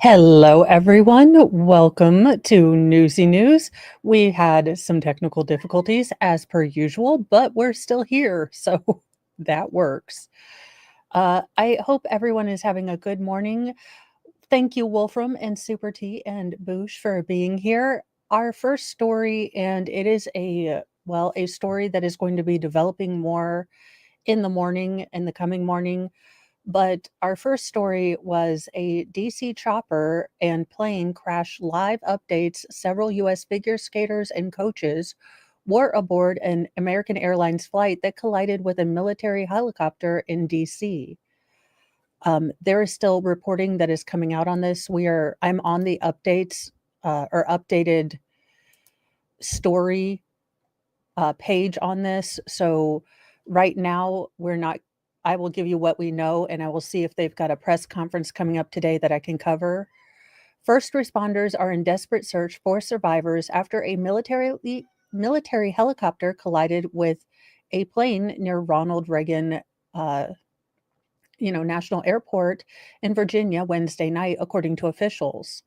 Hello, everyone. Welcome to Newsy News. We had some technical difficulties as per usual, but we're still here, so that works. I hope everyone is having a good morning. Thank you, Wolfram and Super T and Boosh, for being here. Our first story, and it is a story that is going to be developing more in the coming morning. But our first story was a DC chopper and plane crash live updates several US figure skaters and coaches were aboard an American Airlines flight that collided with a military helicopter in DC. There is still reporting that is coming out on this. I'm on the updates or updated story page on this. So right now, I will give you what we know, and I will see if they've got a press conference coming up today that I can cover. First responders are in desperate search for survivors after a military helicopter collided with a plane near Ronald Reagan, uh, National Airport in Virginia Wednesday night, according to officials.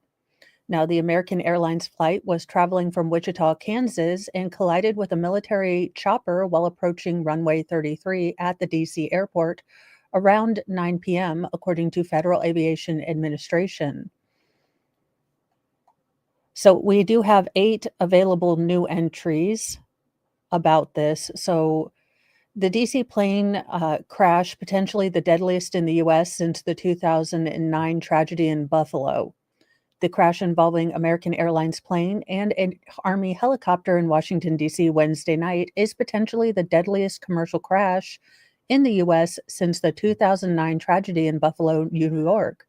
Now, the American Airlines flight was traveling from Wichita, Kansas, and collided with a military chopper while approaching runway 33 at the DC airport around 9 p.m., according to Federal Aviation Administration. So we do have 8 available new entries about this. So the DC plane crash, potentially the deadliest in the U.S. since the 2009 tragedy in Buffalo. The crash involving American Airlines plane and an Army helicopter in Washington, D.C. Wednesday night is potentially the deadliest commercial crash in the U.S. since the 2009 tragedy in Buffalo, New York.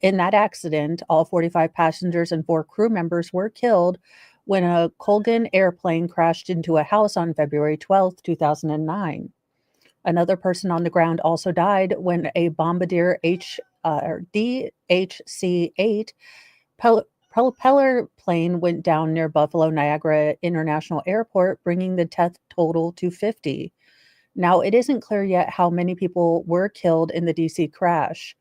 In that accident, all 45 passengers and 4 crew members were killed when a Colgan airplane crashed into a house on February 12, 2009. Another person on the ground also died when a Bombardier DHC-8 propeller plane went down near Buffalo Niagara International Airport, bringing the death total to 50. Now, it isn't clear yet how many people were killed in the DC crash.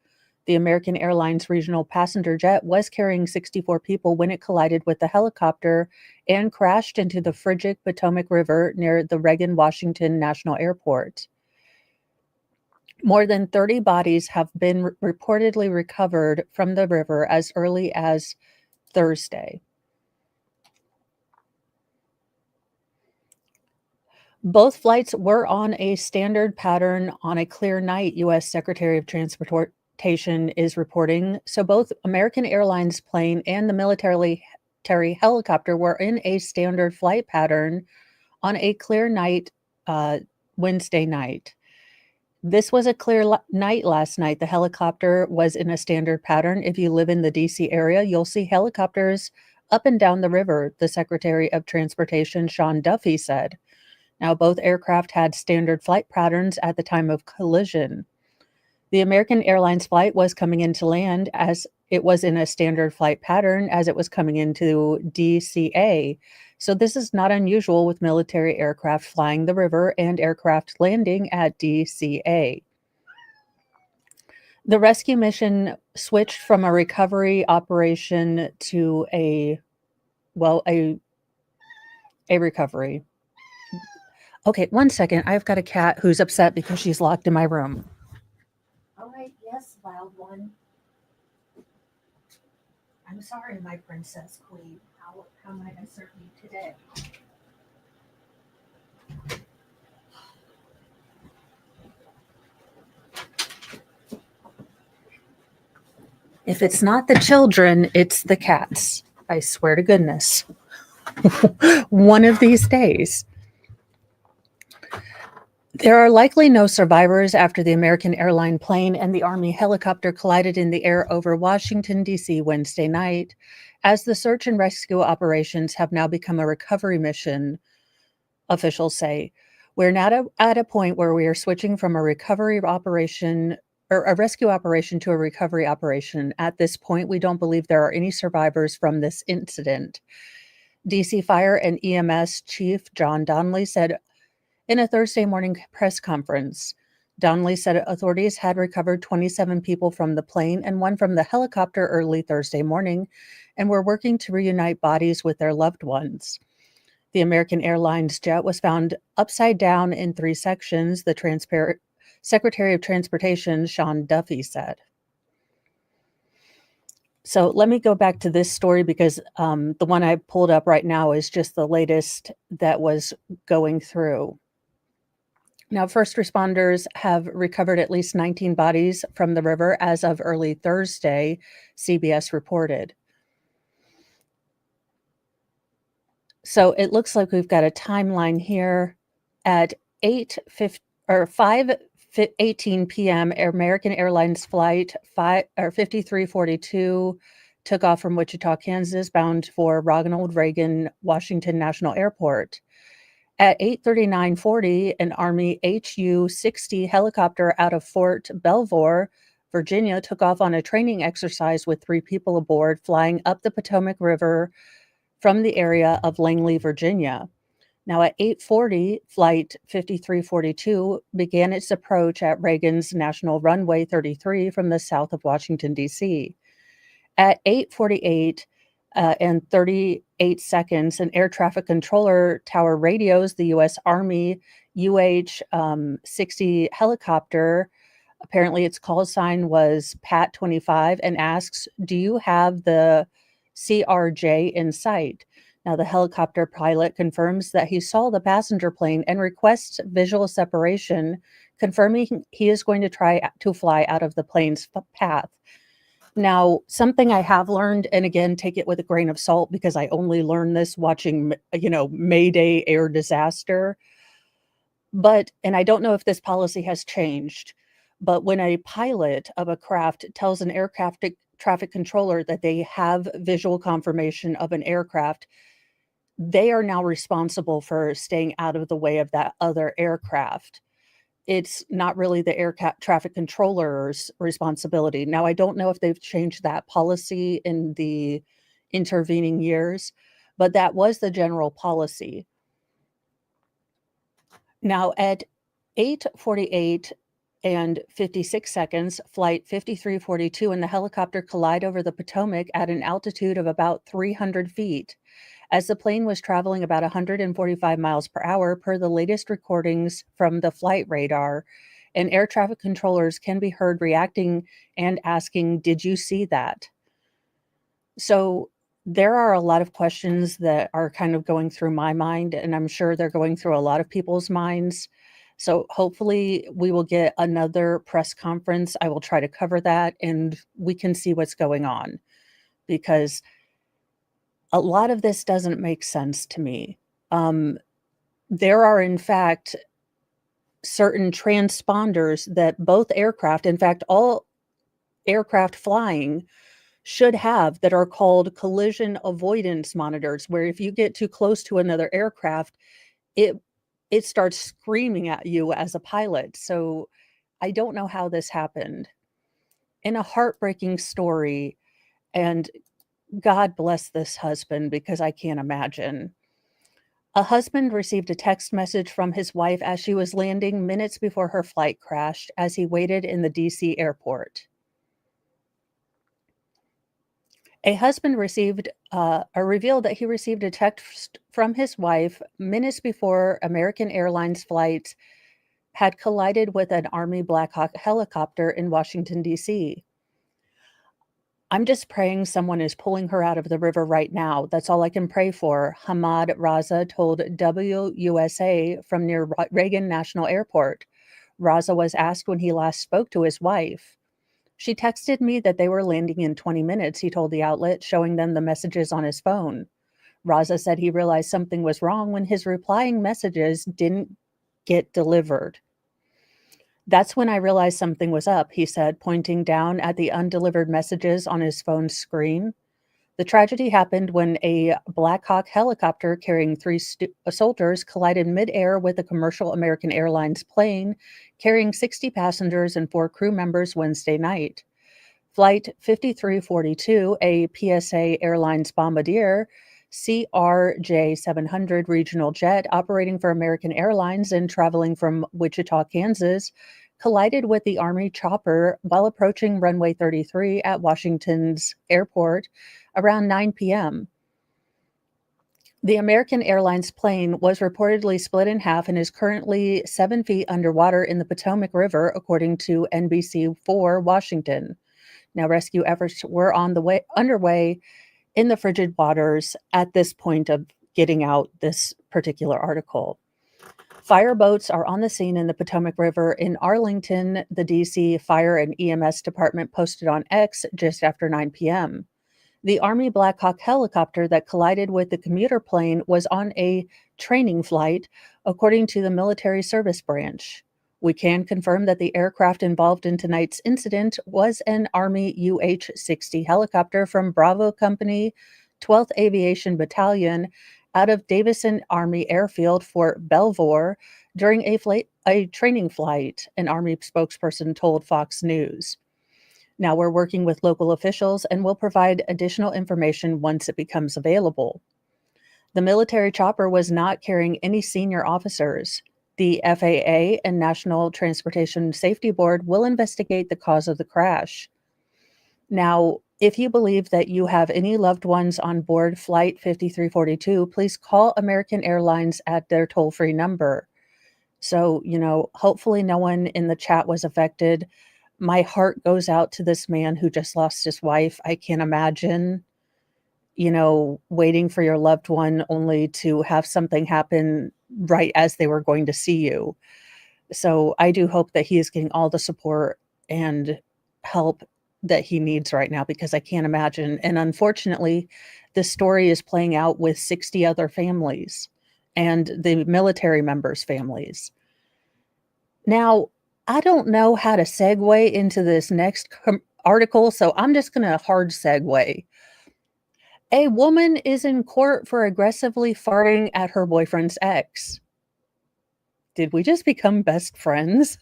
The American Airlines regional passenger jet was carrying 64 people when it collided with the helicopter and crashed into the frigid Potomac River near the Reagan Washington National Airport. More than 30 bodies have been reportedly recovered from the river as early as Thursday. Both flights were on a standard pattern on a clear night, U.S. Secretary of Transportation is reporting. So both American Airlines plane and the military helicopter were in a standard flight pattern on a clear night Wednesday night. This was a clear night last night. The helicopter was in a standard pattern. If you live in the DC area, you'll see helicopters up and down the river, the Secretary of Transportation, Sean Duffy, said. Now, both aircraft had standard flight patterns at the time of collision. The American Airlines flight was coming into land as it was in a standard flight pattern as it was coming into DCA. So this is not unusual with military aircraft flying the river and aircraft landing at DCA. The rescue mission switched from a recovery operation to a recovery. Okay, one second. I've got a cat who's upset because she's locked in my room. All right, yes, loud one. I'm sorry, my princess queen. How might I serve you today? If it's not the children, it's the cats. I swear to goodness. One of these days. There are likely no survivors after the American airline plane and the Army helicopter collided in the air over Washington, D.C. Wednesday night, as the search and rescue operations have now become a recovery mission, officials say. We're now at a point where we are switching from a recovery operation or a rescue operation to a recovery operation. At this point, we don't believe there are any survivors from this incident. DC Fire and EMS Chief John Donnelly said in a Thursday morning press conference, Donnelly said authorities had recovered 27 people from the plane and one from the helicopter early Thursday morning and were working to reunite bodies with their loved ones. The American Airlines jet was found upside down in three sections, the Secretary of Transportation, Sean Duffy, said. So let me go back to this story because the one I pulled up right now is just the latest that was going through. Now, first responders have recovered at least 19 bodies from the river as of early Thursday, CBS reported. So it looks like we've got a timeline here at 5:18 p.m. American Airlines flight 5342 took off from Wichita, Kansas, bound for Ronald Reagan Washington National Airport. At 8:39:40, an Army HU-60 helicopter out of Fort Belvoir, Virginia, took off on a training exercise with 3 people aboard, flying up the Potomac River from the area of Langley, Virginia. Now, at 8:40, Flight 5342 began its approach at Reagan's National Runway 33 from the south of Washington, D.C. At 8:48 and 38 seconds, an air traffic controller tower radios the U.S. Army UH-60 helicopter. Apparently, its call sign was Pat 25 and asks, "Do you have the CRJ in sight?" Now, the helicopter pilot confirms that he saw the passenger plane and requests visual separation, confirming he is going to try to fly out of the plane's path. Now, something I have learned, and again, take it with a grain of salt because I only learned this watching, Mayday air disaster. And I don't know if this policy has changed, but when a pilot of a craft tells an aircraft traffic controller that they have visual confirmation of an aircraft, they are now responsible for staying out of the way of that other aircraft. It's not really the traffic controller's responsibility. Now, I don't know if they've changed that policy in the intervening years, but that was the general policy. Now, at 8:48 and 56 seconds, Flight 5342 and the helicopter collide over the Potomac at an altitude of about 300 feet. As the plane was traveling about 145 miles per hour per the latest recordings from the flight radar, and air traffic controllers can be heard reacting and asking, "Did you see that?" So there are a lot of questions that are kind of going through my mind, and I'm sure they're going through a lot of people's minds. So hopefully we will get another press conference. I will try to cover that and we can see what's going on because a lot of this doesn't make sense to me. There are, in fact, certain transponders that both aircraft, in fact, all aircraft flying should have that are called collision avoidance monitors, where if you get too close to another aircraft, it it starts screaming at you as a pilot. So I don't know how this happened. In a heartbreaking story, and God bless this husband because I can't imagine. A husband received a text message from his wife as she was landing minutes before her flight crashed as he waited in the DC airport. A husband revealed that he received a text from his wife minutes before American Airlines flights had collided with an Army Black Hawk helicopter in Washington, D.C. I'm just praying someone is pulling her out of the river right now. That's all I can pray for, Hamad Raza told WUSA from near Reagan National Airport. Raza was asked when he last spoke to his wife. She texted me that they were landing in 20 minutes, he told the outlet, showing them the messages on his phone. Raza said he realized something was wrong when his replying messages didn't get delivered. That's when I realized something was up, he said, pointing down at the undelivered messages on his phone's screen. The tragedy happened when a Black Hawk helicopter carrying 3 soldiers collided midair with a commercial American Airlines plane carrying 60 passengers and 4 crew members Wednesday night. Flight 5342, a PSA Airlines Bombardier CRJ 700 regional jet operating for American Airlines and traveling from Wichita, Kansas, collided with the Army chopper while approaching runway 33 at Washington's airport around 9 p.m. The American Airlines plane was reportedly split in half and is currently 7 feet underwater in the Potomac River, according to NBC4 Washington. Now, rescue efforts were underway in the frigid waters at this point of getting out this particular article. Fireboats are on the scene in the Potomac River in Arlington. The DC Fire and EMS Department posted on X just after 9 p.m. The Army Black Hawk helicopter that collided with the commuter plane was on a training flight, according to the military service branch. We can confirm that the aircraft involved in tonight's incident was an Army UH-60 helicopter from Bravo Company, 12th Aviation Battalion, out of Davison Army Airfield, Fort Belvoir, during a training flight, an Army spokesperson told Fox News. Now, we're working with local officials and will provide additional information once it becomes available. The military chopper was not carrying any senior officers. The FAA and National Transportation Safety Board will investigate the cause of the crash. Now, if you believe that you have any loved ones on board Flight 5342, please call American Airlines at their toll-free number. So, hopefully no one in the chat was affected. My heart goes out to this man who just lost his wife. I can't imagine, waiting for your loved one only to have something happen right as they were going to see you. So I do hope that he is getting all the support and help that he needs right now, because I can't imagine. And unfortunately, this story is playing out with 60 other families and the military members' families. Now, I don't know how to segue into this next article, so I'm just going to hard segue. A woman is in court for aggressively farting at her boyfriend's ex. Did we just become best friends?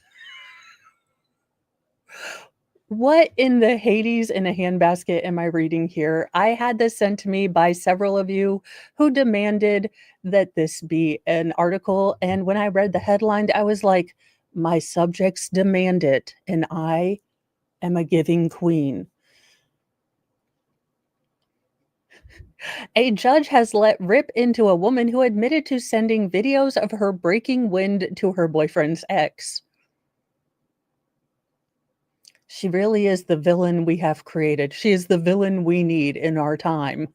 What in the Hades in a handbasket am I reading here? I had this sent to me by several of you who demanded that this be an article. And when I read the headline, I was like, my subjects demand it, and I am a giving queen. A judge has let rip into a woman who admitted to sending videos of her breaking wind to her boyfriend's ex. She really is the villain we have created. She is the villain we need in our time.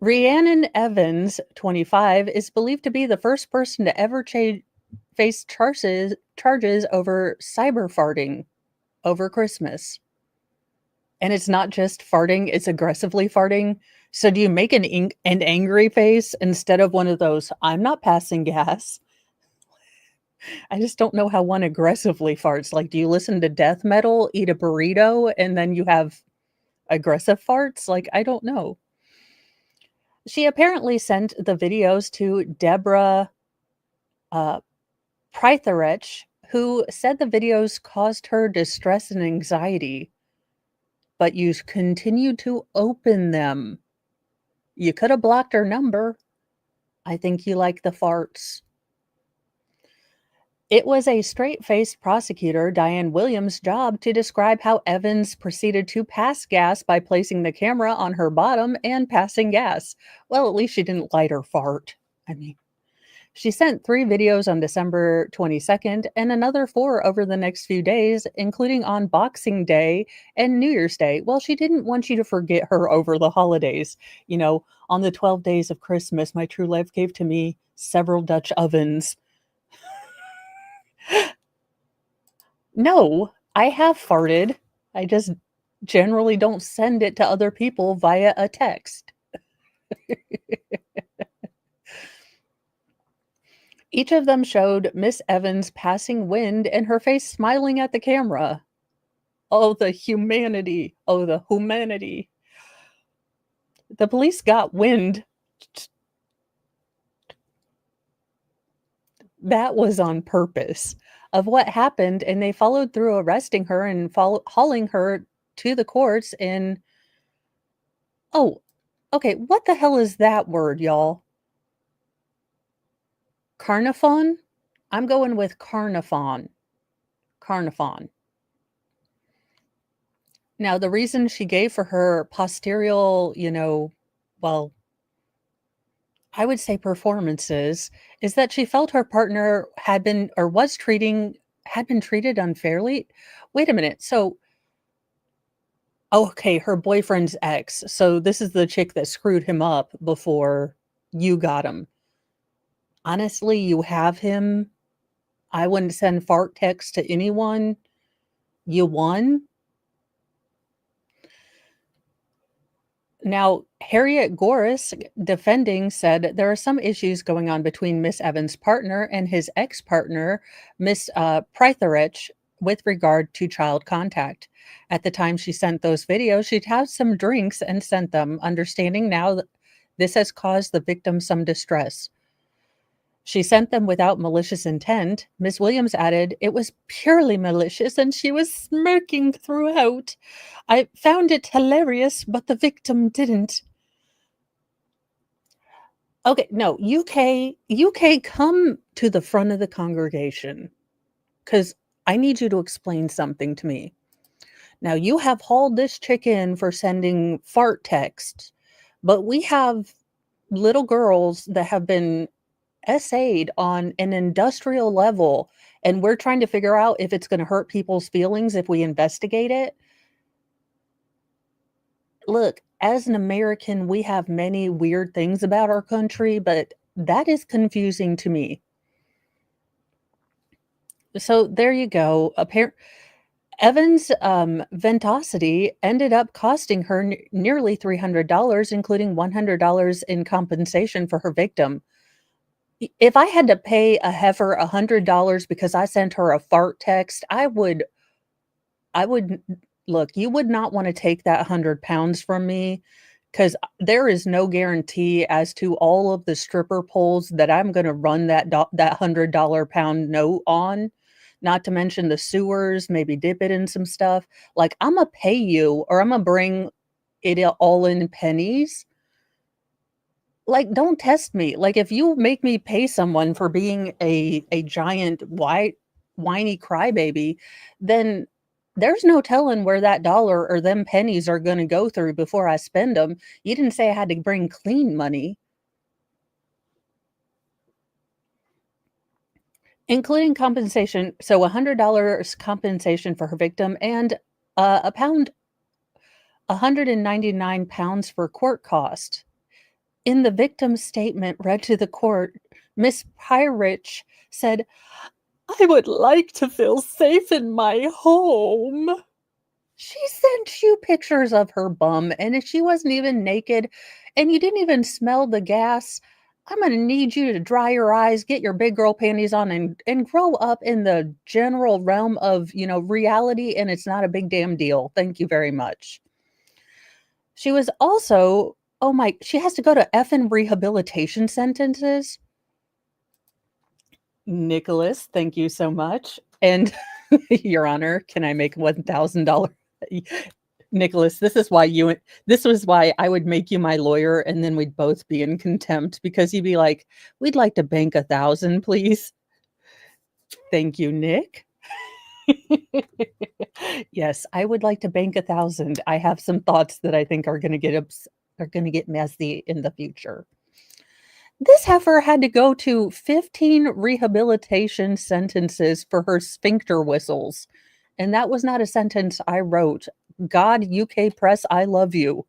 Rhiannon Evans, 25, is believed to be the first person to ever face charges over cyber farting over Christmas. And it's not just farting, it's aggressively farting. So do you make an angry face instead of one of those, I'm not passing gas? I just don't know how one aggressively farts. Like, do you listen to death metal, eat a burrito, and then you have aggressive farts? Like, I don't know. She apparently sent the videos to Deborah Prytharech, who said the videos caused her distress and anxiety, but you continued to open them. You could have blocked her number. I think you like the farts. It was a straight-faced prosecutor, Diane Williams' job to describe how Evans proceeded to pass gas by placing the camera on her bottom and passing gas. Well, at least she didn't light her fart. I mean, she sent 3 videos on December 22nd and another 4 over the next few days, including on Boxing Day and New Year's Day. Well, she didn't want you to forget her over the holidays. On the 12 days of Christmas, my true love gave to me several Dutch ovens. No, I have farted. I just generally don't send it to other people via a text. Each of them showed Miss Evans passing wind and her face smiling at the camera. Oh, the humanity. Oh, the humanity. The police got wind. That was on purpose of what happened, and they followed through arresting her and hauling her to the courts in oh, okay, what the hell is that word, y'all? Carnifon? I'm going with Carnifon. Carnifon. Now, the reason she gave for her posterior, well, I would say performances, is that she felt her partner had been treated unfairly. Wait a minute. So, okay, her boyfriend's ex. So this is the chick that screwed him up before you got him. Honestly, you have him. I wouldn't send fart texts to anyone. You won. Now, Harriet Goris, defending, said there are some issues going on between Miss Evans' partner and his ex-partner, Miss Prytherich, with regard to child contact. At the time she sent those videos, she'd had some drinks and sent them, understanding now that this has caused the victim some distress. She sent them without malicious intent. Miss Williams added, it was purely malicious and she was smirking throughout. I found it hilarious, but the victim didn't. Okay, no, UK, come to the front of the congregation because I need you to explain something to me. Now, you have hauled this chick in for sending fart texts, but we have little girls that have been essayed on an industrial level, and we're trying to figure out if it's gonna hurt people's feelings if we investigate it. Look, as an American, we have many weird things about our country, but that is confusing to me. So there you go. Evans' ventosity ended up costing her nearly $300, including $100 in compensation for her victim. If I had to pay a heifer $100 because I sent her a fart text, I would look, you would not wanna take that 100 pounds from me, 'cause there is no guarantee as to all of the stripper poles that I'm gonna run that $100 pound note on, not to mention the sewers, maybe dip it in some stuff. Like, Imma pay you or Imma bring it all in pennies. Like, don't test me. Like, if you make me pay someone for being a giant whiny crybaby, then there's no telling where that dollar or them pennies are gonna go through before I spend them. You didn't say I had to bring clean money, including compensation. So $100 compensation for her victim and, a pound 199 pounds for court cost. In the victim's statement read to the court, Miss Pyrich said, "I would like to feel safe in my home." She sent you pictures of her bum, and if she wasn't even naked and you didn't even smell the gas, I'm gonna need you to dry your eyes, get your big girl panties on, and grow up in the general realm of, reality, and it's not a big damn deal. Thank you very much. She was also oh my she has to go to effing rehabilitation sentences. Nicholas, thank you so much. And Your Honor, can I make $1,000? Nicholas, this was why I would make you my lawyer and then we'd both be in contempt because you'd be like, "We'd like to bank 1,000, please." Thank you, Nick. Yes, I would like to bank 1,000. I have some thoughts that I think are gonna get messy in the future. This heifer had to go to 15 rehabilitation sentences for her sphincter whistles, and that was not a sentence I wrote. God, UK press, I love you.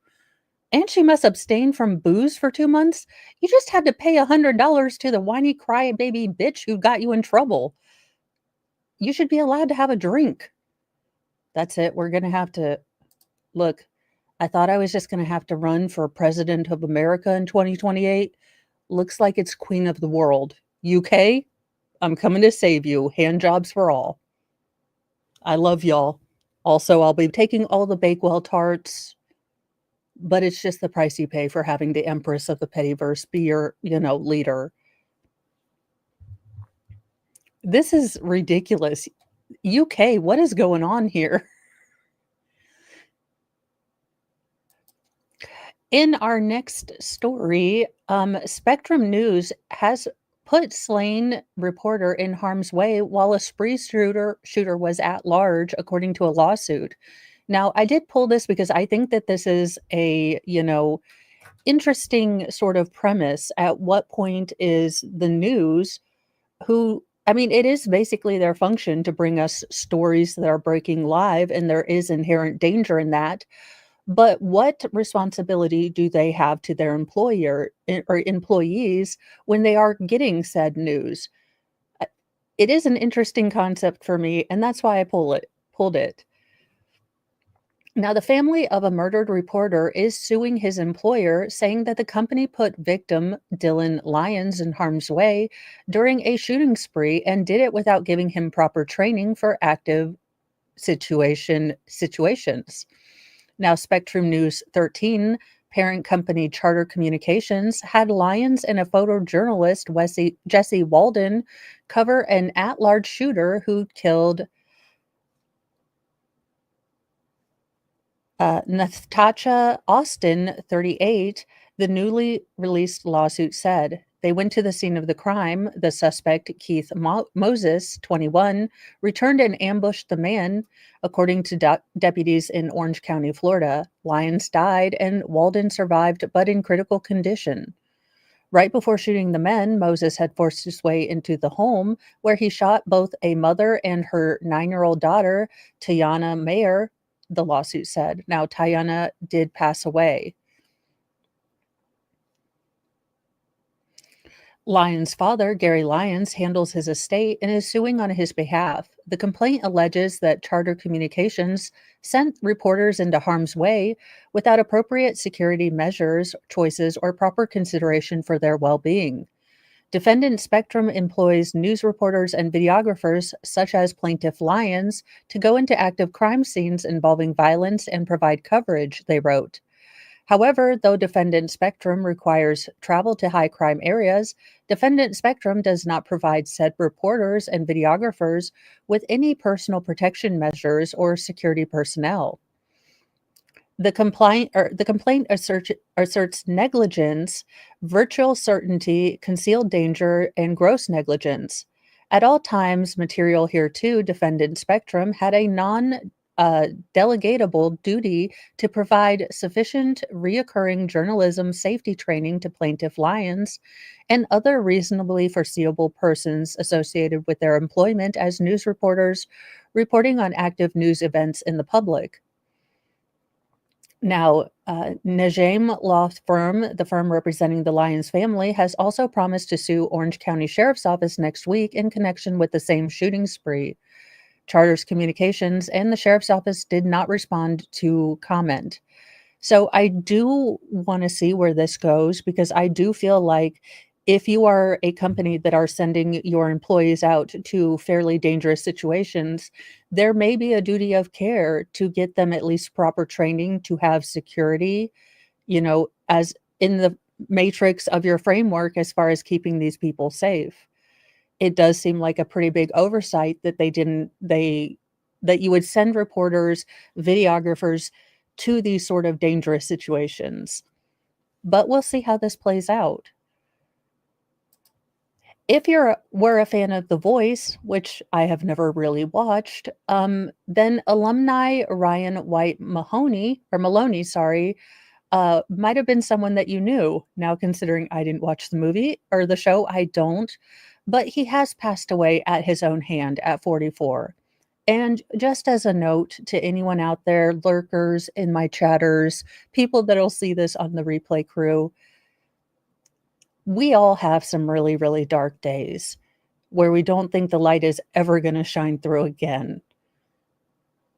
And she must abstain from booze for 2 months? You just had to pay $100 to the whiny crybaby bitch who got you in trouble. You should be allowed to have a drink. That's it, we're gonna have to look, I thought I was just gonna have to run for president of America in 2028. Looks like it's queen of the world. UK, I'm coming to save you. Hand jobs for all. I love y'all. Also, I'll be taking all the Bakewell tarts, but it's just the price you pay for having the Empress of the Pettyverse be your, leader. This is ridiculous. UK, what is going on here? In our next story, Spectrum News has put slain reporter in harm's way while a spree shooter was at large, according to a lawsuit. Now, I did pull this because I think that this is a, interesting sort of premise. At what point is the news who I mean, it is basically their function to bring us stories that are breaking live, and there is inherent danger in that. But what responsibility do they have to their employer or employees when they are getting said news? Uh, It is an interesting concept for me, and that's why I pulled it. Now, the family of a murdered reporter is suing his employer, saying that the company put victim Dylan Lyons in harm's way during a shooting spree and did it without giving him proper training for active situations. Now, Spectrum News 13, parent company Charter Communications, had Lyons and a photojournalist, Jesse Walden, cover an at large shooter who killed Natasha Austin, 38, the newly released lawsuit said. They went to the scene of the crime. The suspect, Keith Moses, 21, returned and ambushed the man, according to deputies in Orange County, Florida. Lyons died and Walden survived, but in critical condition. Right before shooting the men, Moses had forced his way into the home where he shot both a mother and her 9-year-old daughter, Tayana Mayer, the lawsuit said. Now, Tayana did pass away. Lyons' father, Gary Lyons, handles his estate and is suing on his behalf. The complaint alleges that Charter Communications sent reporters into harm's way without appropriate security measures, choices, or proper consideration for their well being. Defendant Spectrum employs news reporters and videographers, such as Plaintiff Lyons, to go into active crime scenes involving violence and provide coverage, they wrote. However, though Defendant Spectrum requires travel to high crime areas, Defendant Spectrum does not provide said reporters and videographers with any personal protection measures or security personnel. The complaint asserts negligence, virtual certainty, concealed danger, and gross negligence. At all times, material hereto, defendant Spectrum had a non delegatable duty to provide sufficient reoccurring journalism safety training to plaintiff Lyons and other reasonably foreseeable persons associated with their employment as news reporters, reporting on active news events in the public. Now, Najim Law Firm, the firm representing the Lyons family, has also promised to sue Orange County Sheriff's Office next week in connection with the same shooting spree. Charters Communications and the Sheriff's Office did not respond to comment. So I do want to see where this goes because I do feel like if you are a company that are sending your employees out to fairly dangerous situations, there may be a duty of care to get them at least proper training to have security, as in the matrix of your framework as far as keeping these people safe. It does seem like a pretty big oversight that that you would send reporters, videographers to these sort of dangerous situations. But we'll see how this plays out. If were a fan of The Voice, which I have never really watched, then alumni Ryan White Maloney, sorry, might have been someone that you knew. Now, considering I didn't watch the movie or the show, I don't, but he has passed away at his own hand at 44. And just as a note to anyone out there, lurkers in my chatters, people that'll see this on the replay crew, we all have some really, really dark days where we don't think the light is ever going to shine through again,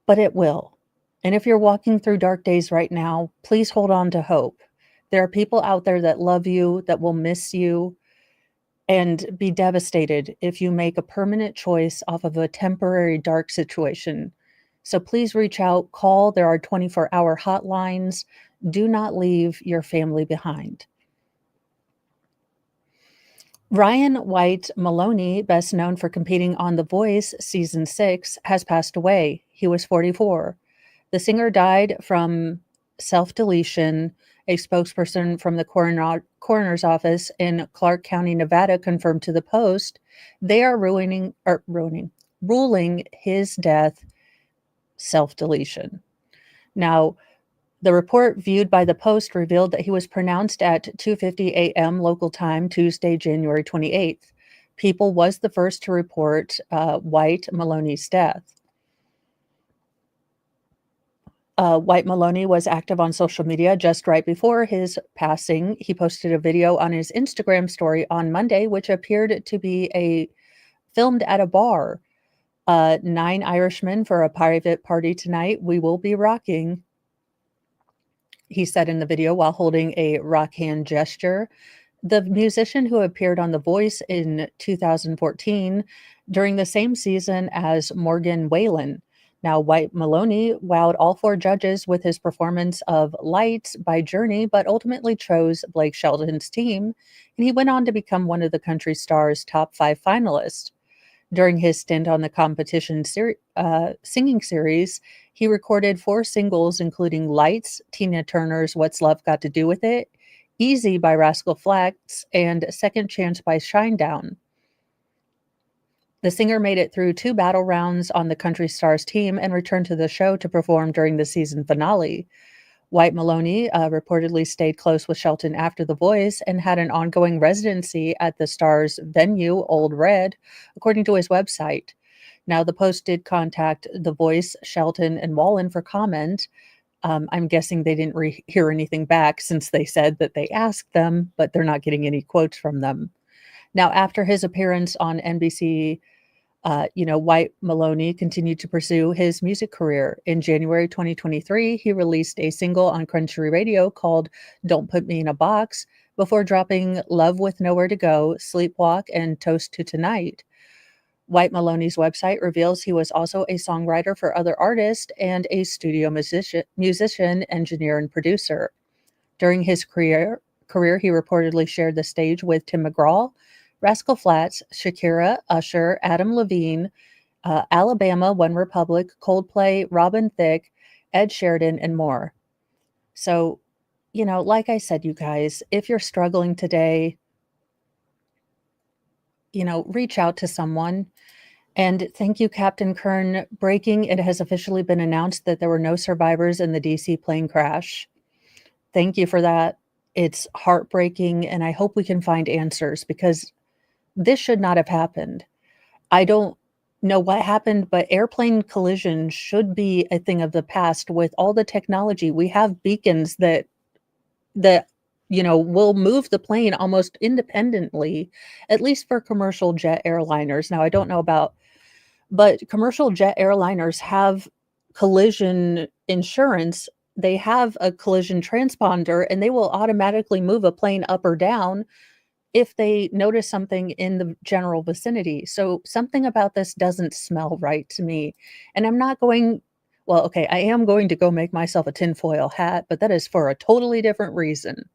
but it will. And if you're walking through dark days right now, please hold on to hope. There are people out there that love you, that will miss you, and be devastated if you make a permanent choice off of a temporary dark situation. So please reach out, call. There are 24-hour hotlines. Do not leave your family behind. Ryan White Maloney, best known for competing on The Voice Season 6, has passed away. He was 44. The singer died from self-deletion A spokesperson from the coroner's office in Clark County, Nevada, confirmed to the Post they are ruling his death self-deletion. Now, the report viewed by the Post revealed that he was pronounced at 2:50 a.m. local time Tuesday, January 28th. People was the first to report White Maloney's death. White Maloney was active on social media just right before his passing. He posted a video on his Instagram story on Monday, which appeared to be filmed at a bar. 9 Irishmen for a private party tonight. We will be rocking, he said in the video while holding a rock hand gesture. The musician who appeared on The Voice in 2014 during the same season as Morgan Wallen. Now, White Maloney wowed all 4 judges with his performance of Lights by Journey, but ultimately chose Blake Shelton's team, and he went on to become one of the country star's top 5 finalists. During his stint on the competition singing series, he recorded 4 singles, including Lights, Tina Turner's What's Love Got to Do with It, Easy by Rascal Flatts, and Second Chance by Shinedown. The singer made it through 2 battle rounds on the Country Stars team and returned to the show to perform during the season finale. White Maloney reportedly stayed close with Shelton after The Voice and had an ongoing residency at the Stars venue, Old Red, according to his website. Now, the Post did contact The Voice, Shelton, and Wallen for comment. I'm guessing they didn't hear anything back since they said that they asked them, but they're not getting any quotes from them. Now, after his appearance on NBC, White Maloney continued to pursue his music career. In January 2023, he released a single on country radio called Don't Put Me in a Box before dropping Love with Nowhere to Go, Sleepwalk, and Toast to Tonight. White Maloney's website reveals he was also a songwriter for other artists and a studio musician, engineer, and producer. During his career, he reportedly shared the stage with Tim McGraw, Rascal Flatts, Shakira, Usher, Adam Levine, Alabama, One Republic, Coldplay, Robin Thicke, Ed Sheridan, and more. So, like I said, you guys, if you're struggling today, reach out to someone. And thank you, Captain Kern. Breaking, it has officially been announced that there were no survivors in the DC plane crash. Thank you for that. It's heartbreaking, and I hope we can find answers because this should not have happened. I don't know what happened, but airplane collisions should be a thing of the past. With all the technology, we have beacons that will move the plane almost independently, at least for commercial jet airliners. Now, I don't know about, but commercial jet airliners have collision insurance. They have a collision transponder, and they will automatically move a plane up or down if they notice something in the general vicinity. So something about this doesn't smell right to me. And I am going to go make myself a tinfoil hat, but that is for a totally different reason.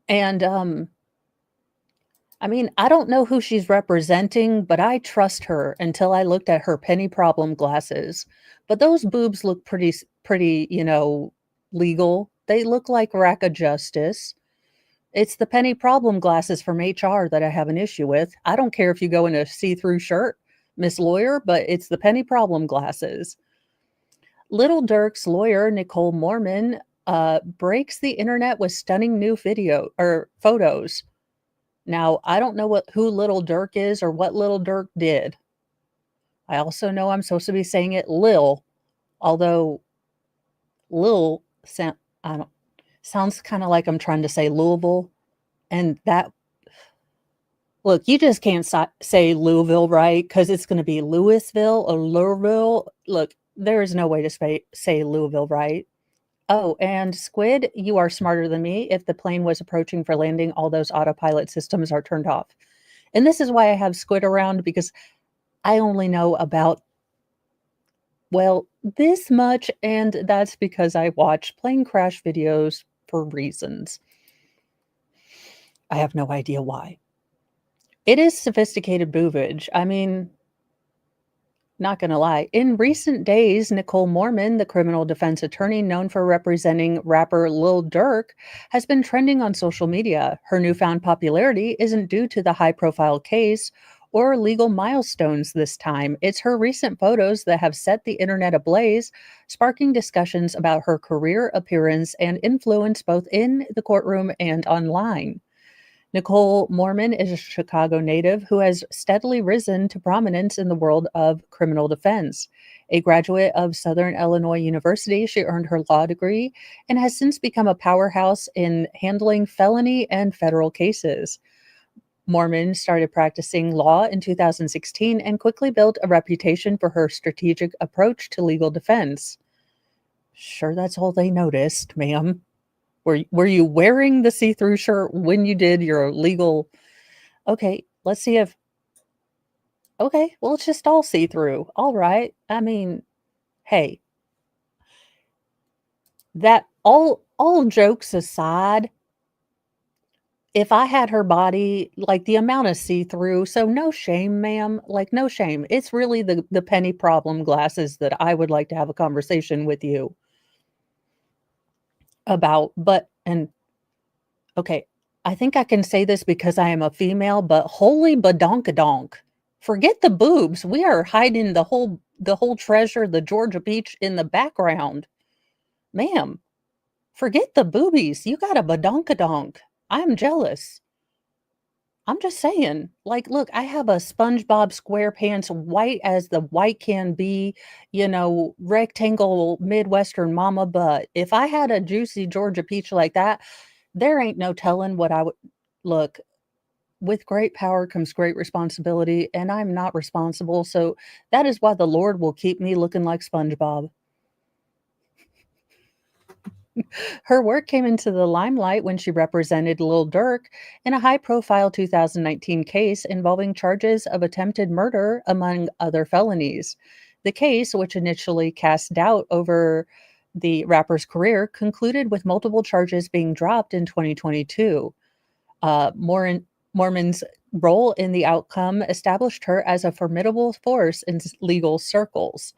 And I don't know who she's representing, but I trust her until I looked at her penny problem glasses. But those boobs look pretty, legal. They look like rack of justice. It's the penny problem glasses from HR that I have an issue with. I don't care if you go in a see-through shirt, Miss Lawyer, but it's the penny problem glasses. Little Dirk's lawyer, Nicole Mormon, breaks the internet with stunning new photos. Now, I don't know who Little Dirk is or what Little Dirk did. I also know I'm supposed to be saying it Lil, although Lil sounds kind of like I'm trying to say Louisville, and look, you just can't say Louisville right because it's going to be Louisville or Louisville. Look, there is no way to say Louisville right. Oh, and Squid, you are smarter than me. If the plane was approaching for landing, all those autopilot systems are turned off. And this is why I have Squid around, because I only know about, this much, and that's because I watch plane crash videos for reasons. I have no idea why. It is sophisticated boobage. Not gonna lie. In recent days, Nicole Mormon, the criminal defense attorney known for representing rapper Lil Durk, has been trending on social media. Her newfound popularity isn't due to the high profile case or legal milestones this time. It's her recent photos that have set the internet ablaze, sparking discussions about her career, appearance, and influence both in the courtroom and online. Nicole Mormon is a Chicago native who has steadily risen to prominence in the world of criminal defense. A graduate of Southern Illinois University, she earned her law degree and has since become a powerhouse in handling felony and federal cases. Mormon started practicing law in 2016 and quickly built a reputation for her strategic approach to legal defense. Sure, that's all they noticed, ma'am. Were you wearing the see-through shirt when you did your legal okay, let's see if okay, well, it's just all see-through. Alright. I mean, hey, that all jokes aside, if I had her body, like, the amount of see-through so no shame, ma'am, like, no shame. It's really the penny problem glasses that I would like to have a conversation with you about, but and okay, I think I can say this because I am a female, but holy badonkadonk. Forget the boobs. We are hiding the whole treasure, the Georgia peach in the background. Ma'am, forget the boobies. You got a badonkadonk. I'm jealous. I'm just saying. Like, look, I have a SpongeBob SquarePants white as the white can be, rectangle Midwestern mama butt. If I had a juicy Georgia peach like that, there ain't no telling what I would look, with great power comes great responsibility, and I'm not responsible, so that is why the Lord will keep me looking like SpongeBob. Her work came into the limelight when she represented Lil Durk in a high-profile 2019 case involving charges of attempted murder, among other felonies. The case, which initially cast doubt over the rapper's career, concluded with multiple charges being dropped in 2022. Mormon's role in the outcome established her as a formidable force in legal circles.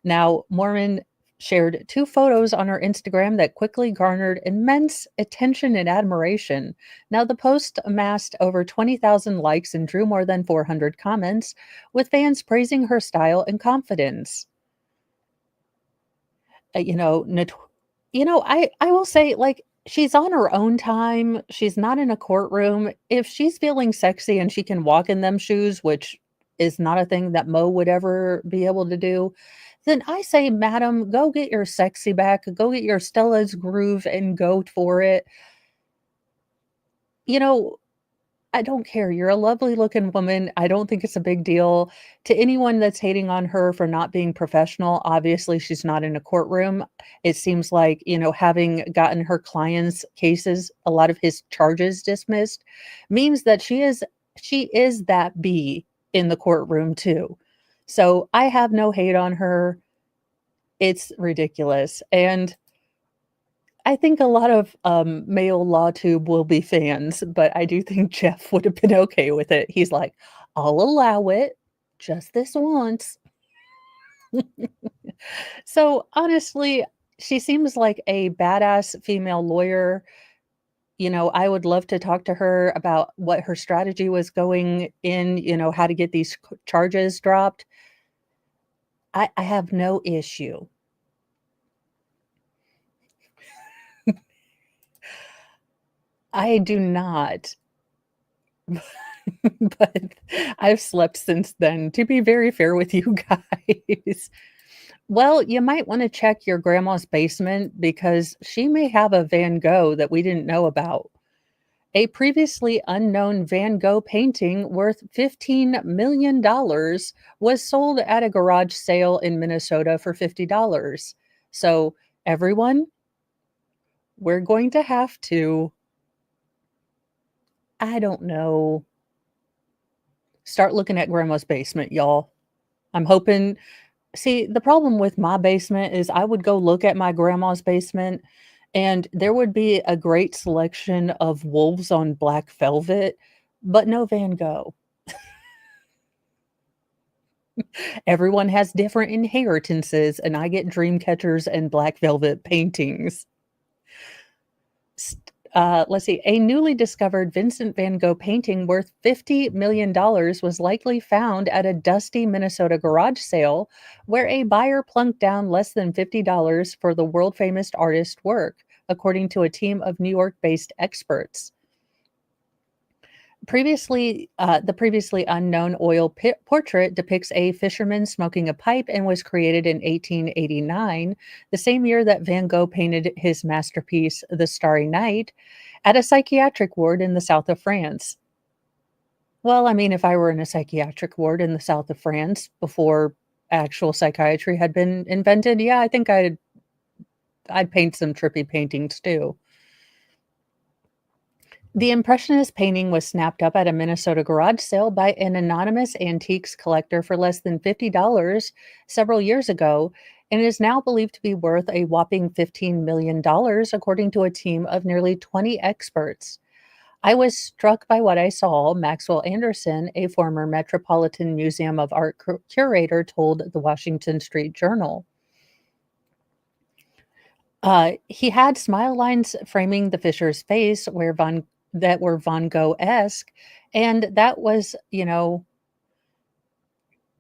Now, Mormon shared two photos on her Instagram that quickly garnered immense attention and admiration. Now, the post amassed over 20,000 likes and drew more than 400 comments, with fans praising her style and confidence. Uh, you know, not- I will say, like, she's on her own time. She's not in a courtroom. If she's feeling sexy and she can walk in them shoes, which is not a thing that Mo would ever be able to do, then I say, madam, go get your sexy back, go get your Stella's groove and go for it. You know, I don't care. You're a lovely looking woman. I don't think it's a big deal. To anyone that's hating on her for not being professional, obviously she's not in a courtroom. It seems like, having gotten her clients' cases, a lot of his charges dismissed, means that she is that bee in the courtroom too. So I have no hate on her. It's ridiculous. And I think a lot of, male LawTube will be fans, but I do think Jeff would have been okay with it. He's like, "I'll allow it, just this once." So, honestly, she seems like a badass female lawyer. I would love to talk to her about what her strategy was going in, how to get these charges dropped. I have no issue. I do not. But I've slept since then, to be very fair with you guys. Well, you might wanna check your grandma's basement because she may have a Van Gogh that we didn't know about. A previously unknown Van Gogh painting worth $15 million was sold at a garage sale in Minnesota for $50. So, everyone, we're going to have to, I don't know, start looking at grandma's basement, y'all. I'm hoping See, the problem with my basement is I would go look at my grandma's basement, and there would be a great selection of wolves on black velvet, but no Van Gogh. Everyone has different inheritances, and I get dream catchers and black velvet paintings. Let's see. A newly discovered Vincent van Gogh painting worth $50 million was likely found at a dusty Minnesota garage sale where a buyer plunked down less than $50 for the world famous artist's work, according to a team of New York based experts. The previously unknown portrait depicts a fisherman smoking a pipe and was created in 1889, the same year that Van Gogh painted his masterpiece, The Starry Night, at a psychiatric ward in the south of France. Well, I mean, if I were in a psychiatric ward in the south of France before actual psychiatry had been invented, yeah, I think I'd paint some trippy paintings too. The Impressionist painting was snapped up at a Minnesota garage sale by an anonymous antiques collector for less than $50 several years ago and is now believed to be worth a whopping $15 million, according to a team of nearly 20 experts. I was struck by what I saw, Maxwell Anderson, a former Metropolitan Museum of Art curator, told the Washington Street Journal. He had smile lines framing the fisher's face that were Van Gogh-esque, and that was,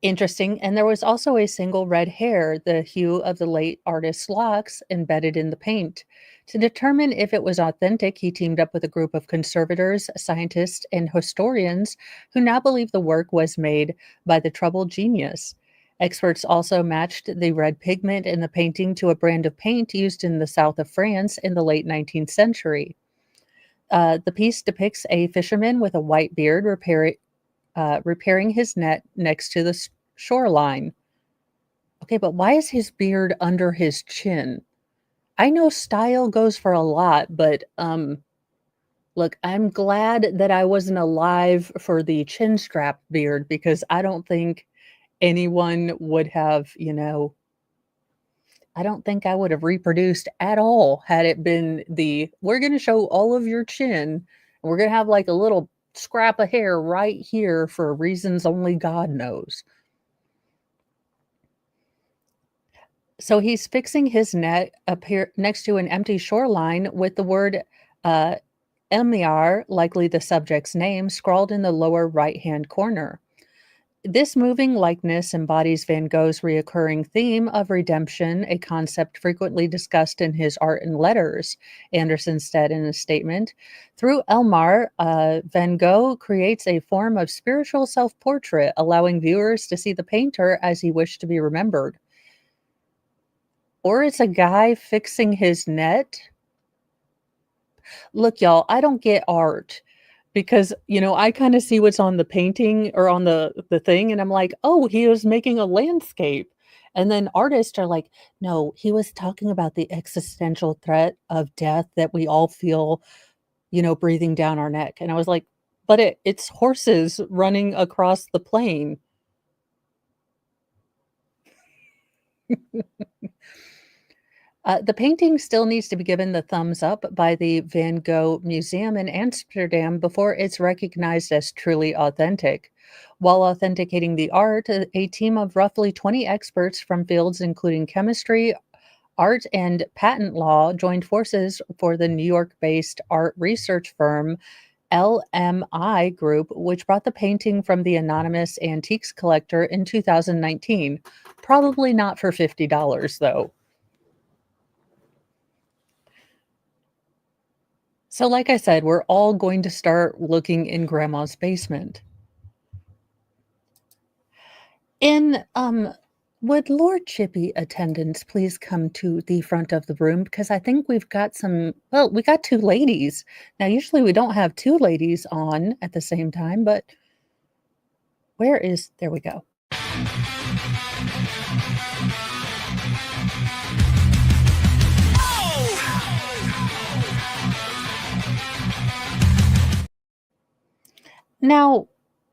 interesting. And there was also a single red hair, the hue of the late artist's locks, embedded in the paint. To determine if it was authentic, he teamed up with a group of conservators, scientists, and historians who now believe the work was made by the troubled genius. Experts also matched the red pigment in the painting to a brand of paint used in the south of France in the late 19th century. The piece depicts a fisherman with a white beard repairing his net next to the shoreline. Okay, but why is his beard under his chin? I know style goes for a lot, but look, I'm glad that I wasn't alive for the chin strap beard because I don't think anyone would have, I don't think I would have reproduced at all had it been we're going to show all of your chin and we're going to have like a little scrap of hair right here for reasons only God knows. So he's fixing his net up here next to an empty shoreline with the word uh, Elmiar, likely the subject's name, scrawled in the lower right-hand corner. This moving likeness embodies Van Gogh's recurring theme of redemption, a concept frequently discussed in his art and letters, Anderson said in a statement. Through Elmar, Van Gogh creates a form of spiritual self-portrait, allowing viewers to see the painter as he wished to be remembered. Or it's a guy fixing his net. Look, y'all, I don't get art because, I kind of see what's on the painting or on the thing and I'm like, "Oh, he was making a landscape." And then artists are like, "No, he was talking about the existential threat of death that we all feel, breathing down our neck." And I was like, "But it's horses running across the plain." The painting still needs to be given the thumbs up by the Van Gogh Museum in Amsterdam before it's recognized as truly authentic. While authenticating the art, a team of roughly 20 experts from fields including chemistry, art, and patent law joined forces for the New York based art research firm LMI Group, which brought the painting from the anonymous antiques collector in 2019. Probably not for $50, though. So, like I said, we're all going to start looking in grandma's basement. In would Lord Chippy attendants please come to the front of the room because I think we got two ladies. Now, usually we don't have two ladies on at the same time, but there we go. Now,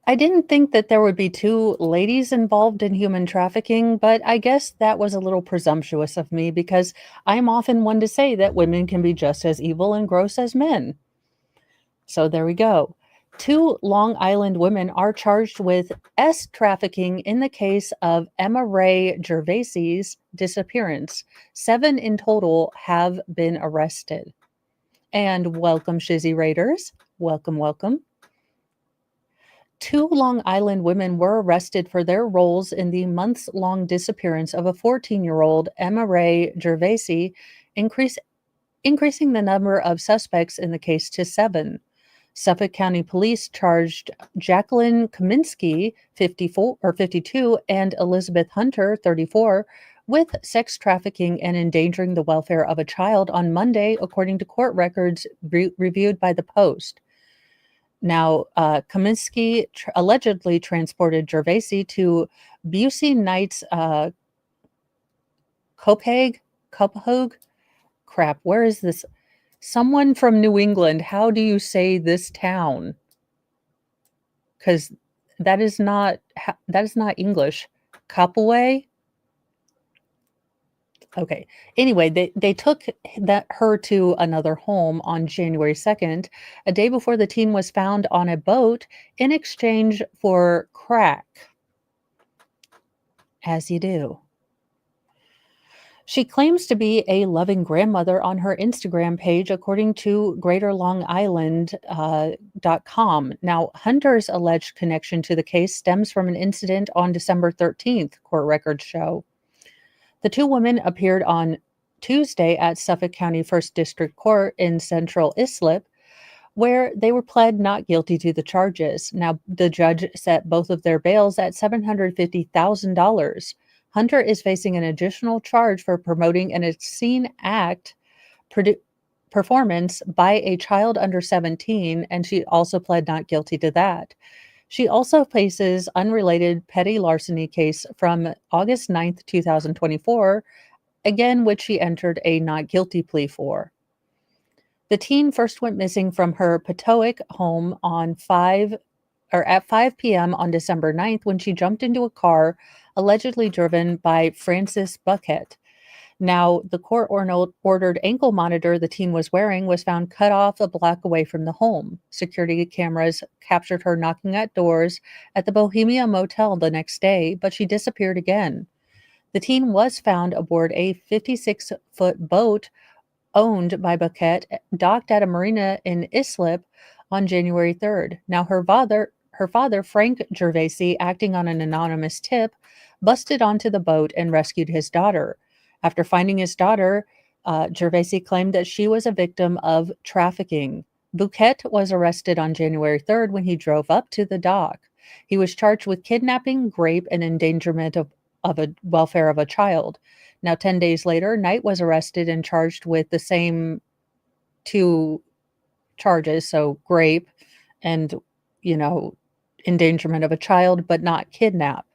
I didn't think that there would be 2 ladies involved in human trafficking, but I guess that was a little presumptuous of me because I'm often one to say that women can be just as evil and gross as men. So there we go. Two Long Island women are charged with trafficking in the case of Emma Ray Gervaisi's disappearance. Seven in total have been arrested. And welcome, Shizzy Raiders. Welcome, welcome. Two Long Island women were arrested for their roles in the months long disappearance of a 14-year-old Emma Ray Gervaisi, increase, increasing the number of suspects in the case to seven. Suffolk County Police charged Jacqueline Kaminsky, 54 or 52, and Elizabeth Hunter, 34, with sex trafficking and endangering the welfare of a child on Monday, according to court records reviewed by the Post. Now, Kaminsky allegedly transported Gervaisi to Busey Knights, Copahogue. Crap, where is this? Someone from New England. How do you say this town? Because that is not English. Copaway. Okay. Anyway, they took her to another home on January 2nd, a day before the teen was found on a boat in exchange for crack, as you do. She claims to be a loving grandmother on her Instagram page, according to GreaterLongIsland.com. Now, Hunter's alleged connection to the case stems from an incident on December 13th, court records show. The two women appeared on Tuesday at Suffolk County First District Court in Central Islip, where they were pled not guilty to the charges. Now, the judge set both of their bails at $750,000. Hunter is facing an additional charge for promoting an obscene act performance by a child under 17, and she also pled not guilty to that. She also faces unrelated petty larceny case from August 9th, 2024, again which she entered a not guilty plea for. The teen first went missing from her Patoak home at 5 p.m. on December 9th when she jumped into a car allegedly driven by Francis Buckett. Now, the court ordered ankle monitor the teen was wearing was found cut off a block away from the home. Security cameras captured her knocking at doors at the Bohemia Motel the next day, but she disappeared again. The teen was found aboard a 56-foot boat owned by Buckett, docked at a marina in Islip on January 3rd. Now, her father, Frank Gervaisi, acting on an anonymous tip, busted onto the boat and rescued his daughter. After finding his daughter, Gervaisi claimed that she was a victim of trafficking. Buquet was arrested on January 3rd when he drove up to the dock. He was charged with kidnapping, rape, and endangerment of a welfare of a child. Now, 10 days later, Knight was arrested and charged with the same two charges, so rape and, endangerment of a child, but not kidnap.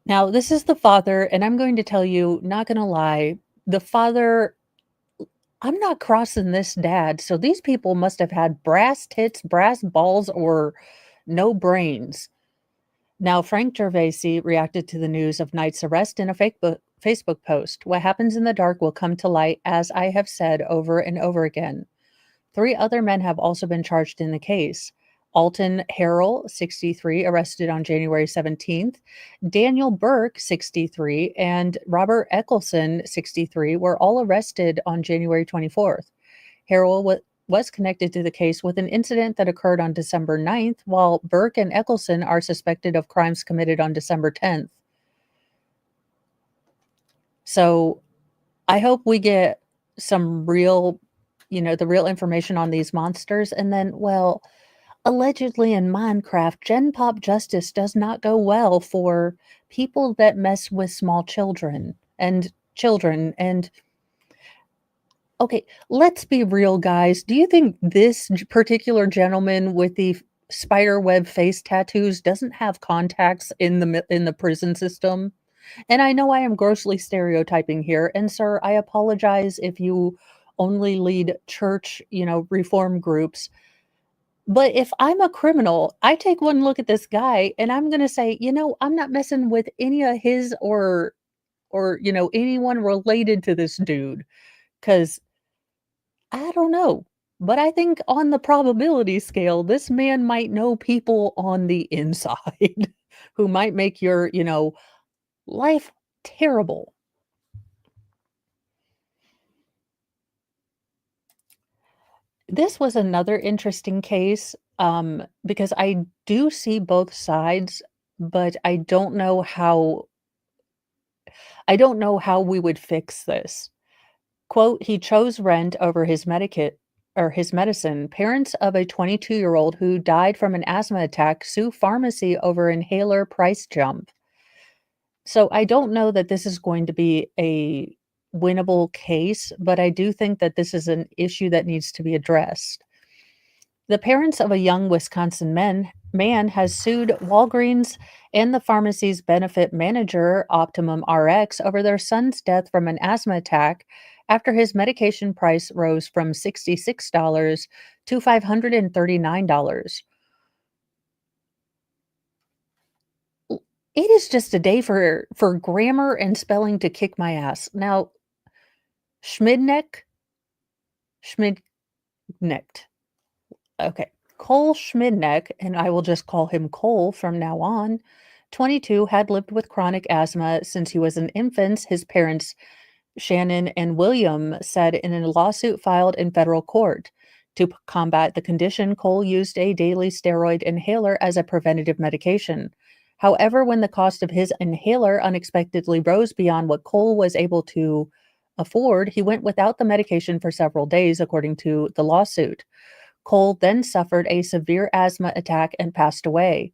Now, this is the father, and I'm going to tell you, not going to lie, the father, I'm not crossing this dad. So these people must have had brass tits, brass balls, or no brains. Now, Frank Gervaisi reacted to the news of Knight's arrest in a Facebook post. What happens in the dark will come to light, as I have said over and over again. 3 other men have also been charged in the case. Alton Harrell, 63, arrested on January 17th. Daniel Burke, 63, and Robert Eccleston, 63, were all arrested on January 24th. Harrell was connected to the case with an incident that occurred on December 9th, while Burke and Eccleston are suspected of crimes committed on December 10th. So I hope we get some real, the real information on these monsters. And then, well, allegedly in Minecraft, Gen Pop justice does not go well for people that mess with small children. And okay, let's be real, guys. Do you think this particular gentleman with the spider web face tattoos doesn't have contacts in the prison system? And I know I am grossly stereotyping here, and sir, I apologize if you only lead church, reform groups. But if I'm a criminal, I take one look at this guy and I'm going to say, I'm not messing with any of his or anyone related to this dude, 'cause I don't know, but I think on the probability scale, this man might know people on the inside who might make your, life terrible. This was another interesting case, because I do see both sides, but I don't know how we would fix this. Quote, "He chose rent over his medicine. Parents of a 22-year-old who died from an asthma attack sue pharmacy over inhaler price jump." So I don't know that this is going to be a winnable case, but I do think that this is an issue that needs to be addressed. The parents of a young Wisconsin man has sued Walgreens and the pharmacy's benefit manager, Optimum RX, over their son's death from an asthma attack after his medication price rose from $66 to $539. It is just a day for grammar and spelling to kick my ass. Now, Schmidneck, Schmidknecht. Okay. Cole Schmidneck, and I will just call him Cole from now on, 22, had lived with chronic asthma since he was an infant. His parents, Shannon and William, said in a lawsuit filed in federal court. To combat the condition, Cole used a daily steroid inhaler as a preventative medication. However, when the cost of his inhaler unexpectedly rose beyond what Cole was able to afford, he went without the medication for several days, according to the lawsuit. Cole then suffered a severe asthma attack and passed away.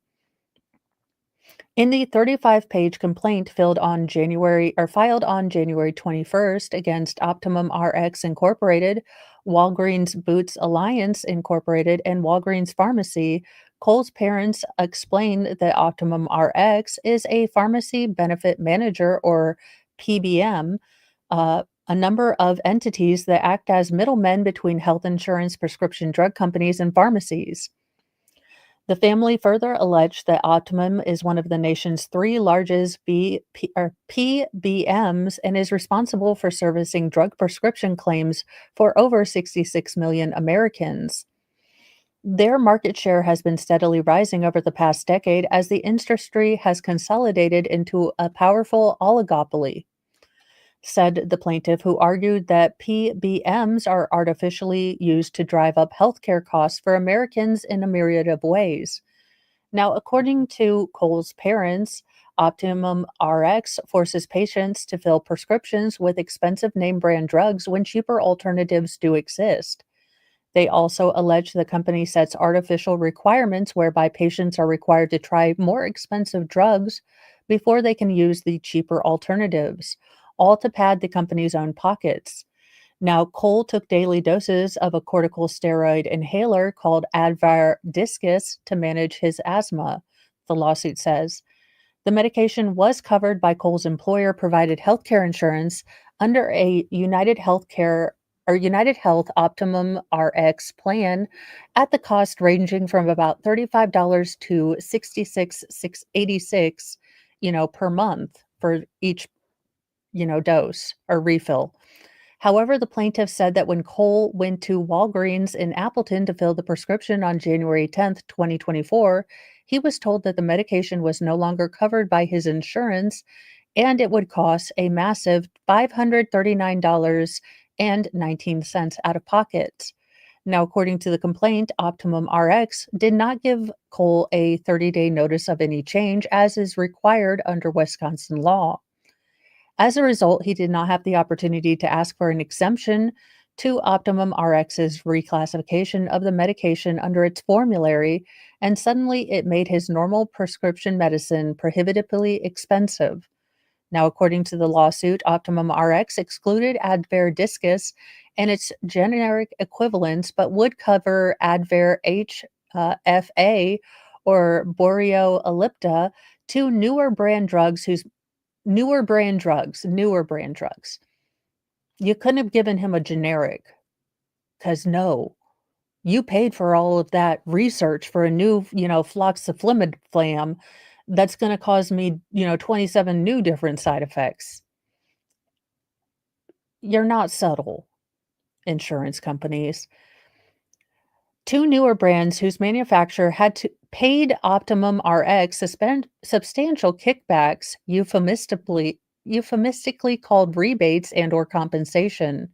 In the 35-page complaint filed on January 21st against Optimum RX Incorporated, Walgreens Boots Alliance Incorporated, and Walgreens Pharmacy, Cole's parents explained that Optimum RX is a pharmacy benefit manager, or PBM, a number of entities that act as middlemen between health insurance, prescription drug companies, and pharmacies. The family further alleged that Optimum is one of the nation's three largest PBMs and is responsible for servicing drug prescription claims for over 66 million Americans. Their market share has been steadily rising over the past decade as the industry has consolidated into a powerful oligopoly, said the plaintiff, who argued that PBMs are artificially used to drive up healthcare costs for Americans in a myriad of ways. Now, according to Cole's parents, Optimum RX forces patients to fill prescriptions with expensive name brand drugs when cheaper alternatives do exist. They also allege the company sets artificial requirements whereby patients are required to try more expensive drugs before they can use the cheaper alternatives, all to pad the company's own pockets. Now, Cole took daily doses of a corticosteroid inhaler called Advair Discus to manage his asthma, the lawsuit says. The medication was covered by Cole's employer provided healthcare insurance under a United Health Optimum RX plan at the cost ranging from about $35 to 66.86, per month for each, dose or refill. However, the plaintiff said that when Cole went to Walgreens in Appleton to fill the prescription on January 10th, 2024, he was told that the medication was no longer covered by his insurance and it would cost a massive $539.19 out of pocket. Now, according to the complaint, Optimum RX did not give Cole a 30-day notice of any change, as is required under Wisconsin law. As a result, he did not have the opportunity to ask for an exemption to Optimum RX's reclassification of the medication under its formulary, and suddenly it made his normal prescription medicine prohibitively expensive. Now, according to the lawsuit, Optimum RX excluded Advair Discus and its generic equivalents, but would cover Advair HFA or Boreal Ellipta, two newer brand drugs. You couldn't have given him a generic, because no, you paid for all of that research for a new, floxiflimab that's going to cause me, 27 new different side effects. You're not subtle. insurance companies. Two newer brands whose manufacturer had to paid Optimum RX substantial kickbacks, euphemistically called rebates and or compensation.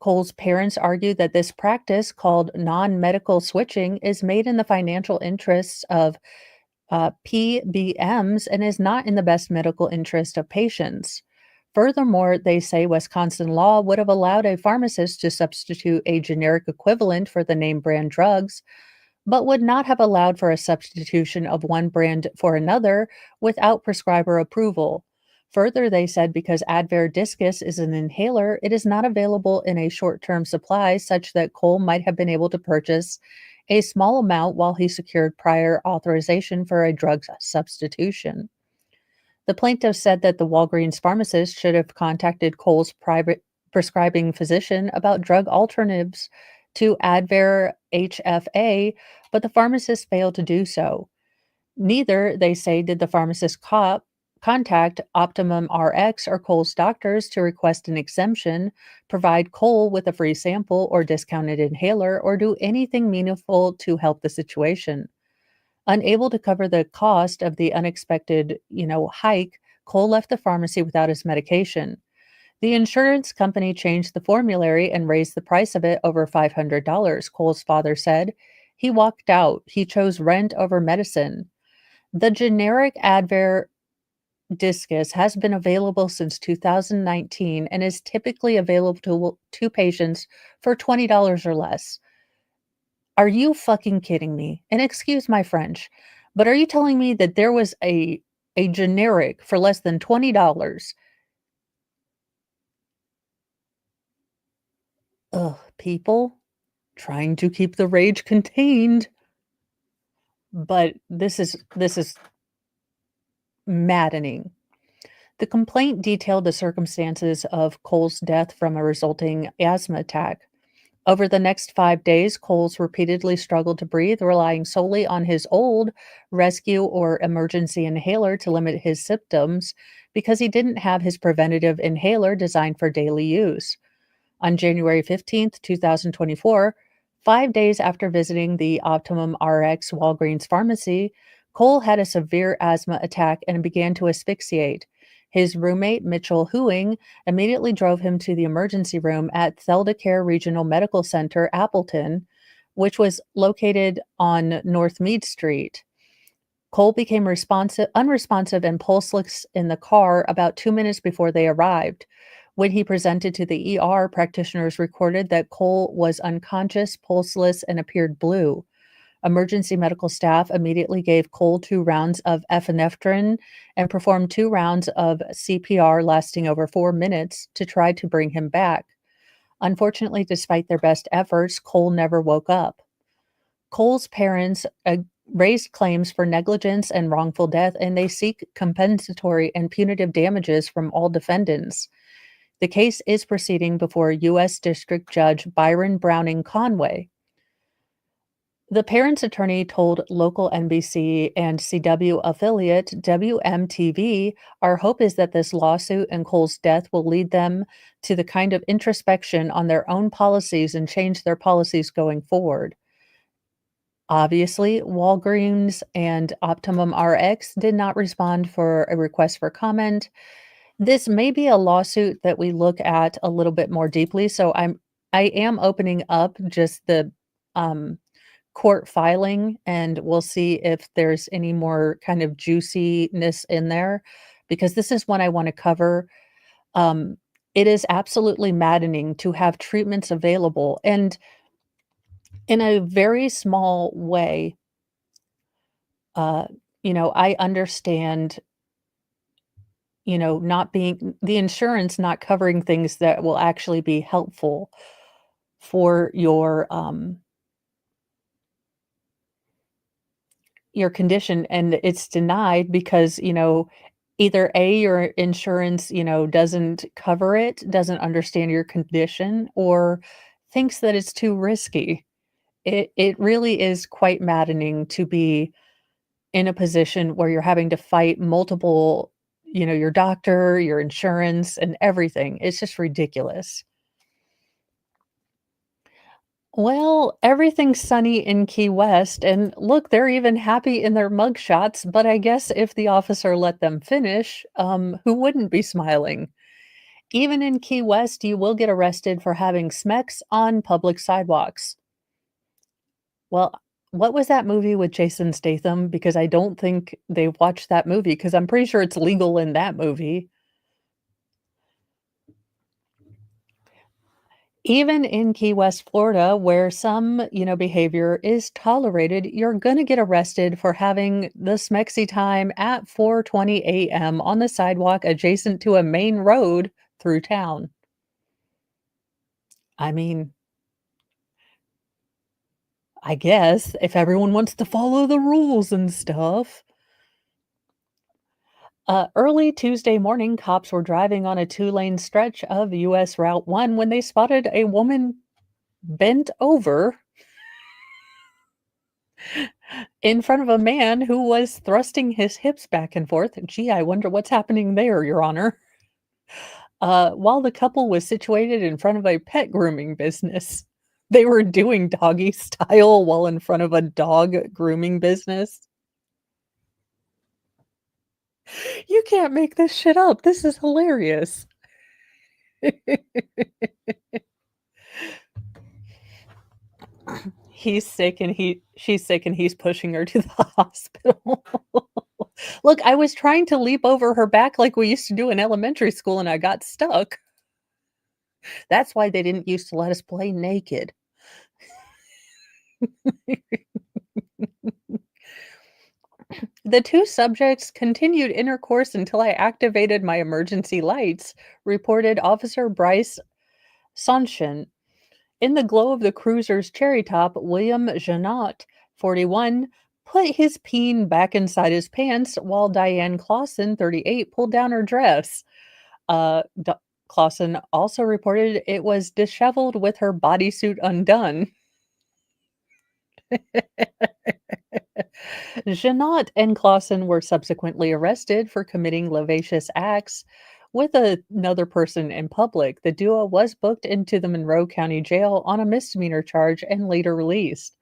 Cole's parents argue that this practice, called non-medical switching, is made in the financial interests of PBMs and is not in the best medical interest of patients. Furthermore, they say Wisconsin law would have allowed a pharmacist to substitute a generic equivalent for the name brand drugs, but would not have allowed for a substitution of one brand for another without prescriber approval. Further, they said because Advair Discus is an inhaler, it is not available in a short term supply, such that Cole might have been able to purchase a small amount while he secured prior authorization for a drug substitution. The plaintiff said that the Walgreens pharmacist should have contacted Cole's private prescribing physician about drug alternatives to Advair HFA, but the pharmacist failed to do so. Neither, they say, did the pharmacist contact Optimum RX or Cole's doctors to request an exemption, provide Cole with a free sample or discounted inhaler, or do anything meaningful to help the situation. Unable to cover the cost of the unexpected, hike, Cole left the pharmacy without his medication. The insurance company changed the formulary and raised the price of it over $500, Cole's father said. He walked out. He chose rent over medicine. The generic Advair Discus has been available since 2019 and is typically available to patients for $20 or less. Are you fucking kidding me? And excuse my French, but are you telling me that there was a generic for less than $20? Ugh, people trying to keep the rage contained. But this is maddening. The complaint detailed the circumstances of Cole's death from a resulting asthma attack. Over the next 5 days, Coles repeatedly struggled to breathe, relying solely on his old rescue or emergency inhaler to limit his symptoms because he didn't have his preventative inhaler designed for daily use. On January 15th, 2024, 5 days after visiting the Optimum RX Walgreens pharmacy, Cole had a severe asthma attack and began to asphyxiate. His roommate, Mitchell Hewing, immediately drove him to the emergency room at Theldecare Regional Medical Center, Appleton, which was located on North Mead Street. Cole became unresponsive and pulseless in the car about 2 minutes before they arrived. When he presented to the ER, practitioners recorded that Cole was unconscious, pulseless, and appeared blue. Emergency medical staff immediately gave Cole 2 rounds of epinephrine and performed 2 rounds of CPR lasting over 4 minutes to try to bring him back. Unfortunately, despite their best efforts, Cole never woke up. Cole's parents raised claims for negligence and wrongful death, and they seek compensatory and punitive damages from all defendants. The case is proceeding before U.S. District Judge Byron Browning Conway. The parents' attorney told local NBC and CW affiliate WMTV, "Our hope is that this lawsuit and Cole's death will lead them to the kind of introspection on their own policies and change their policies going forward." Obviously, Walgreens and Optimum RX did not respond for a request for comment. This may be a lawsuit that we look at a little bit more deeply, so I am opening up just the um, court filing, and we'll see if there's any more kind of juiciness in there, because this is one I want to cover. Um, it is absolutely maddening to have treatments available, and in a very small way, uh, I understand, not being the insurance not covering things that will actually be helpful for your condition, and it's denied because, either A, your insurance, doesn't cover it, doesn't understand your condition, or thinks that it's too risky. It really is quite maddening to be in a position where you're having to fight multiple, your doctor, your insurance, and everything. It's just ridiculous. Well, everything's sunny in Key West, and look, they're even happy in their mugshots, but I guess if the officer let them finish, who wouldn't be smiling? Even in Key West, you will get arrested for having smeks on public sidewalks. Well, what was that movie with Jason Statham? Because I don't think they watched that movie because I'm pretty sure it's legal in that movie. Even in Key West, Florida, where some, behavior is tolerated, you're gonna get arrested for having the smexy time at 4:20 AM on the sidewalk adjacent to a main road through town. I mean, I guess if everyone wants to follow the rules and stuff. Early Tuesday morning, cops were driving on a two-lane stretch of US Route 1 when they spotted a woman bent over in front of a man who was thrusting his hips back and forth. Gee, I wonder what's happening there, Your Honor. While the couple was situated in front of a pet grooming business. They were doing doggy style while in front of a dog grooming business. You can't make this shit up. This is hilarious. She's sick and he's pushing her to the hospital. Look, I was trying to leap over her back like we used to do in elementary school and I got stuck. That's why they didn't used to let us play naked. The two subjects continued intercourse until I activated my emergency lights, reported Officer Bryce Sonshin. In the glow of the cruiser's cherry top, William Janot, 41, put his peen back inside his pants while Diane Clausen, 38, pulled down her dress. D- Clausen also reported it was disheveled with her bodysuit undone. Janot and Clausen were subsequently arrested for committing lascivious acts with another person in public. The duo was booked into the Monroe County Jail on a misdemeanor charge and later released.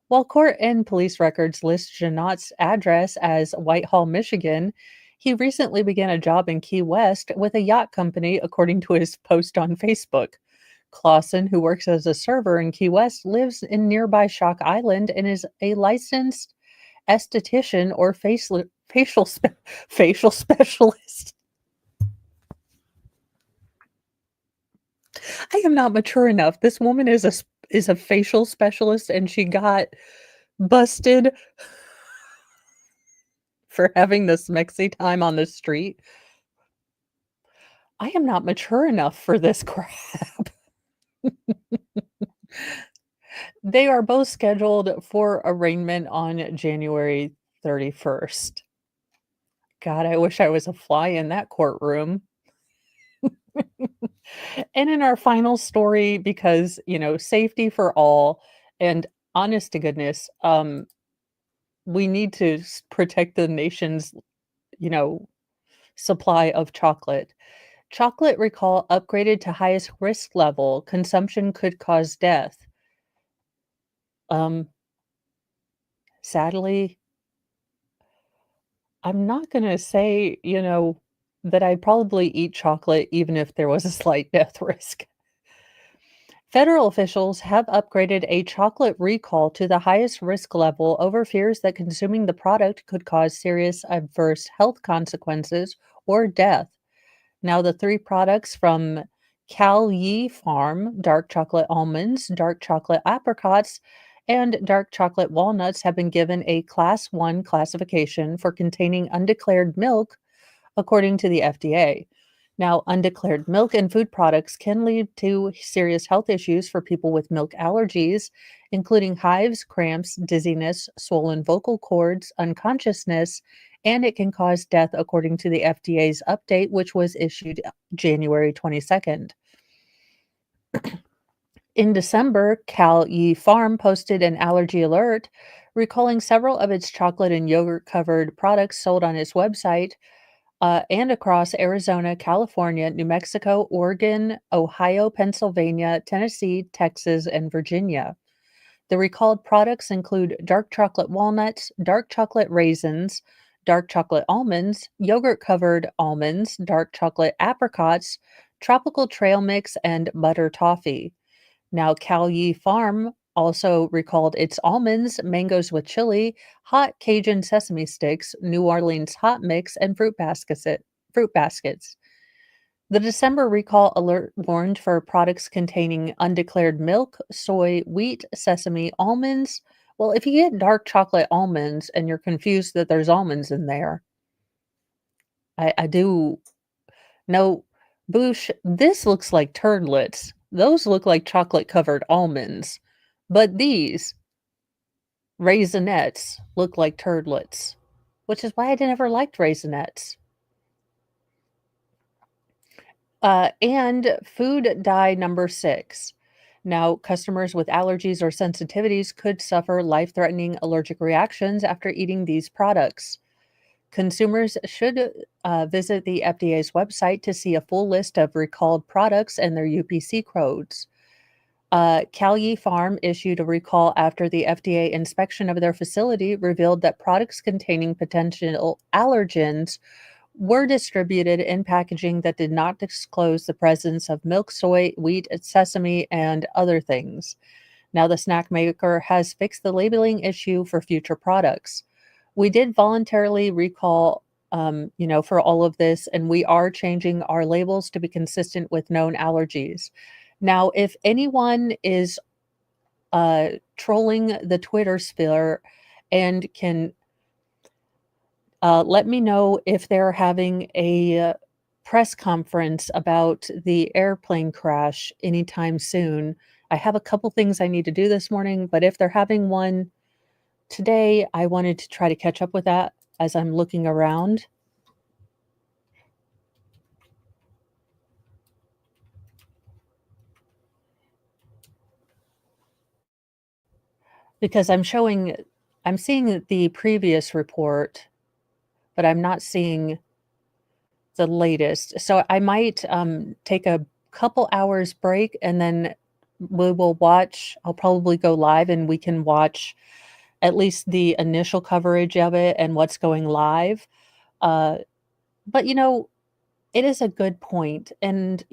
While court and police records list Janot's address as Whitehall, Michigan, he recently began a job in Key West with a yacht company, according to his post on Facebook. Clausen, who works as a server in Key West, lives in nearby Shock Island and is a licensed esthetician or facial specialist. I am not mature enough. This woman is a facial specialist, and she got busted for having this mexy time on the street. I am not mature enough for this crap. They are both scheduled for arraignment on January 31st. God, I wish I was a fly in that courtroom. And in our final story, because, safety for all and honest to goodness, we need to protect the nation's, you know, supply of chocolate. Chocolate recall upgraded to highest risk level. Consumption could cause death. Um, Sadly, I'm not going to say, that I'd probably eat chocolate even if there was a slight death risk. Federal officials have upgraded a chocolate recall to the highest risk level over fears that consuming the product could cause serious adverse health consequences or death. Now, the three products from Cal Yi Farm, dark chocolate almonds, dark chocolate apricots, and dark chocolate walnuts have been given a Class 1 classification for containing undeclared milk according to the FDA. Now, undeclared milk and food products can lead to serious health issues for people with milk allergies, including hives, cramps, dizziness, swollen vocal cords, unconsciousness, and it can cause death, according to the FDA's update, which was issued January 22nd. In December, Cal Yi Farm posted an allergy alert, recalling several of its chocolate and yogurt covered products sold on its website. and across Arizona, California, New Mexico, Oregon, Ohio, Pennsylvania, Tennessee, Texas, and Virginia. The recalled products include dark chocolate walnuts, dark chocolate raisins, dark chocolate almonds, yogurt covered almonds, dark chocolate apricots, tropical trail mix, and butter toffee. Now, Cal Yi Farm also recalled its almonds, mangoes with chili, hot Cajun sesame sticks, New Orleans hot mix, and fruit baskets. The December recall alert warned for products containing undeclared milk, soy, wheat, sesame, almonds. Well, if you get dark chocolate almonds and you're confused that there's almonds in there, I do know, Boosh, this looks like turdlets. Those look like chocolate covered almonds. But these raisinets look like turdlets, which is why I never liked raisinets. And food dye number 6. Now, customers with allergies or sensitivities could suffer life-threatening allergic reactions after eating these products. Consumers should visit the FDA's website to see a full list of recalled products and their UPC codes. Calyi Farm issued a recall after the FDA inspection of their facility revealed that products containing potential allergens were distributed in packaging that did not disclose the presence of milk, soy, wheat, sesame, and other things. Now, the snack maker has fixed the labeling issue for future products. We did voluntarily recall, for all of this, and we are changing our labels to be consistent with known allergies. Now, if anyone is trolling the Twitter sphere and can let me know if they're having a press conference about the airplane crash anytime soon. I have a couple things I need to do this morning, but if they're having one today, I wanted to try to catch up with that as I'm looking around. Because I'm seeing the previous report, but I'm not seeing the latest. So I might, take a couple hours break, and then we will watch I'll probably go live, and we can watch at least the initial coverage of it and what's going live. Uh, but, it is a good point, and,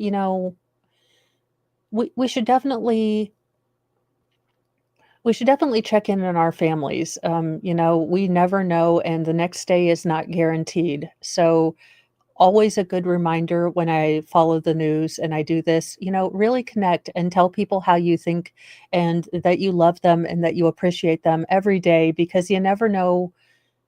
we should definitely check in on our families. We never know, and the next day is not guaranteed. So always a good reminder when I follow the news and I do this, really connect and tell people how you think and that you love them and that you appreciate them every day because you never know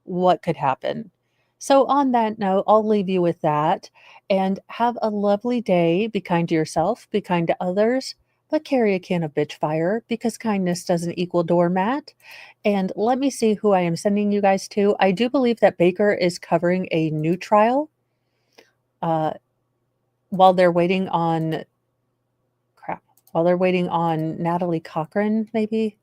what could happen. So, on that note, I'll leave you with that and have a lovely day. Be kind to yourself, be kind to others, but carry a can of bitch fire because kindness doesn't equal doormat. And let me see who I am sending you guys to. I do believe that Baker is covering a new trial uh, while they're waiting on crap, while they're waiting on Natalie Cochran, maybe.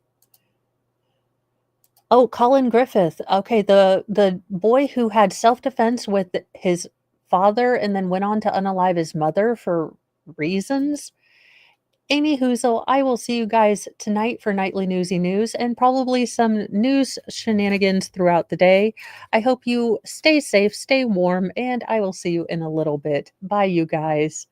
Oh, Colin Griffith. Okay, the boy who had self-defense with his father and then went on to unalive his mother for reasons. Anyhoozle, I will see you guys tonight for nightly newsy news and probably some news shenanigans throughout the day. I hope you stay safe, stay warm, and I will see you in a little bit. Bye, you guys.